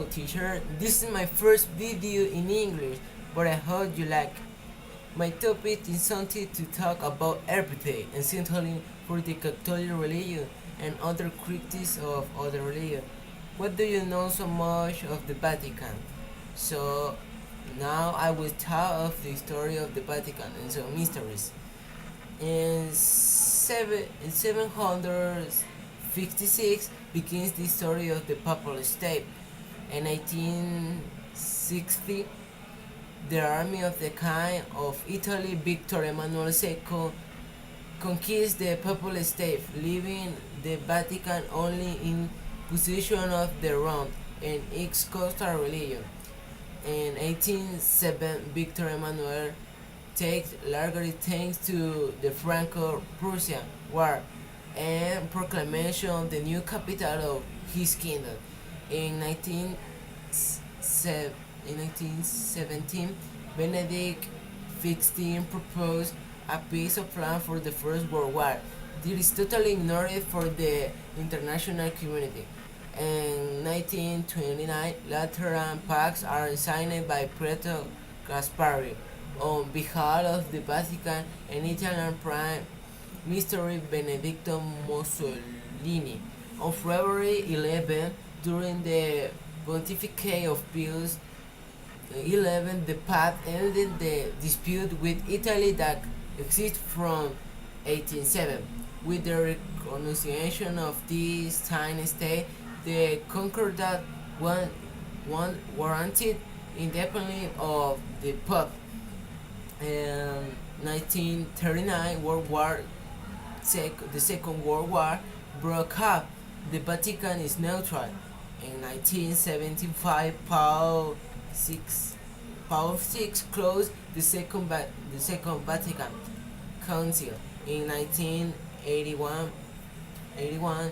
teacher. This is my first video in English, but I hope you like. My topic is something to talk about every day, essentially for the Catholic religion and other critics of other religion. What do you know so much of the Vatican? So now I will tell of the story of the Vatican and some mysteries. In 756 begins the story of the Papal State. In 1860, the army of the King of Italy, Victor Emmanuel II, conquests the Papal State, leaving the Vatican only in possession of the Rome and its coastal religion. In 1807, Victor Emmanuel takes largely thanks to the Franco-Prussian War and proclamation of the new capital of his kingdom. In 1917, Benedict XVI proposed a peace plan for the First World War. This is totally ignored for the international community. In 1929, Lateran Pacts are signed by Pietro Gasparri on behalf of the Vatican and Italian Prime Minister Benedetto Mussolini. On February 11, during the pontificate of Pius XI, the Pope ended the dispute with Italy that exists from 1807. With the recognition of this tiny state, the Concordat one warranted independence of the Pope. In 1939, the Second World War broke up. The Vatican is neutral. In 1975, Paul VI closed the Second Vatican Council. In 1981,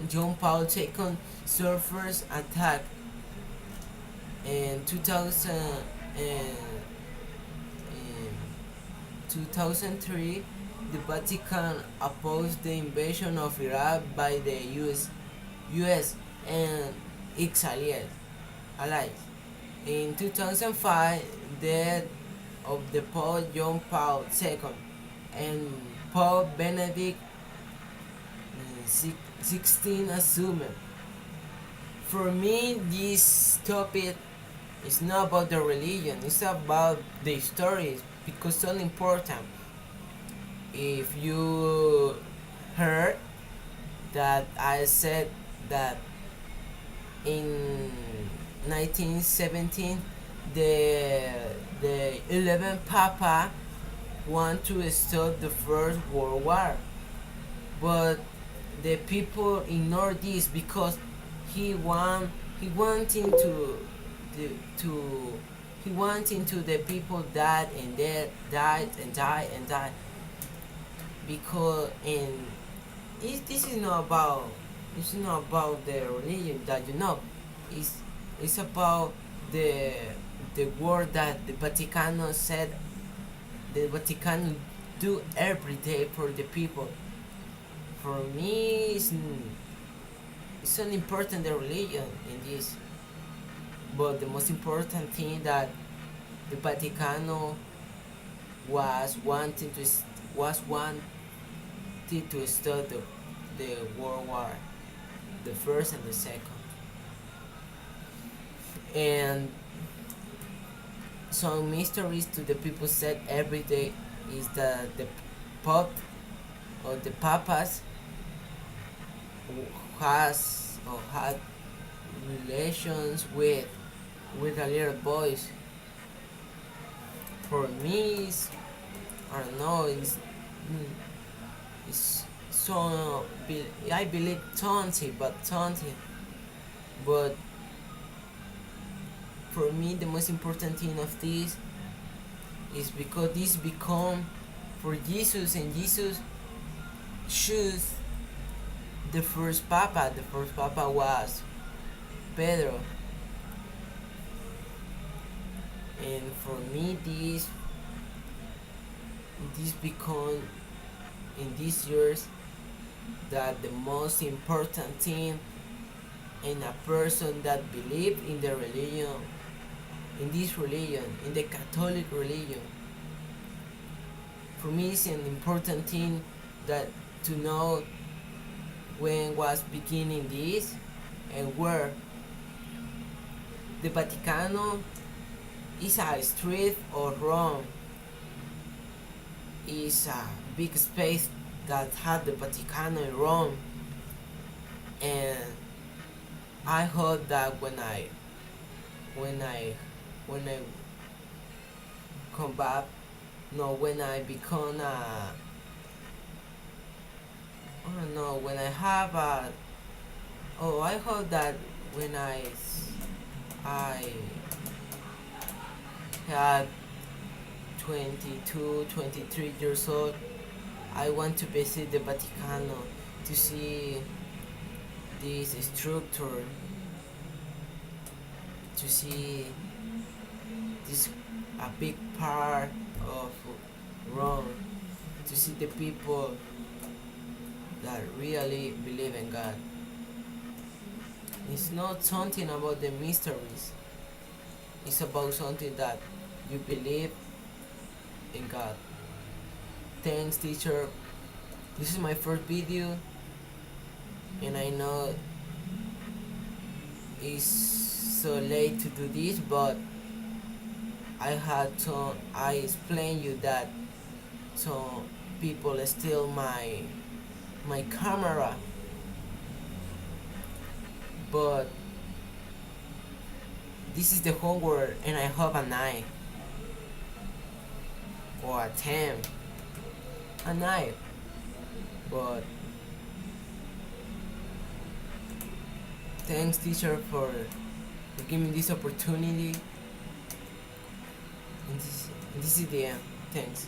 John Paul II suffers attack. In 2003, the Vatican opposed the invasion of Iraq by the US and its allies. In 2005, death of the Pope John Paul II and Pope Benedict XVI assumed. For me, this topic is not about the religion, it's about the stories because it's so important. If you heard that I said that in 1917 the 11th Papa want to stop the First World War, but the people ignore this because he wanting to the people died and they died because this is not about the religion that it's about the word that the Vatican said the Vatican do every day for the people. For me, it's an important the religion in this, but the most important thing that the Vatican was wanting to start the World War, the first and the second. And some mysteries to the people said every day is that the Pope or the Papas has or had relations with a little boys. For me, I don't know. It's so I believe taunting, but for me the most important thing of this is because this become for Jesus, and Jesus choose the first Papa. The first Papa was Pedro, and for me this become in these years that the most important thing and a person that believe in the religion, in this religion, in the Catholic religion. For me, it's an important thing that to know when was beginning this and where. The Vaticano is a street of Rome. Is a big space that had the Vaticano in Rome, and I hope that when I when I come back, no, when I become a, I don't know, when I have a, oh, I hope that when I had 22, 23 years old, I want to visit the Vaticano to see this structure, to see this a big part of Rome, to see the people that really believe in God. It's not something about the mysteries. It's about something that you believe in God. Thanks, teacher. This is my first video, and I know it's so late to do this, but I explain you that some people steal my camera, but this is the homework, and I have a 9 or a 10, a 9, but thanks, teacher, for giving me this opportunity, and this is the end. Thanks.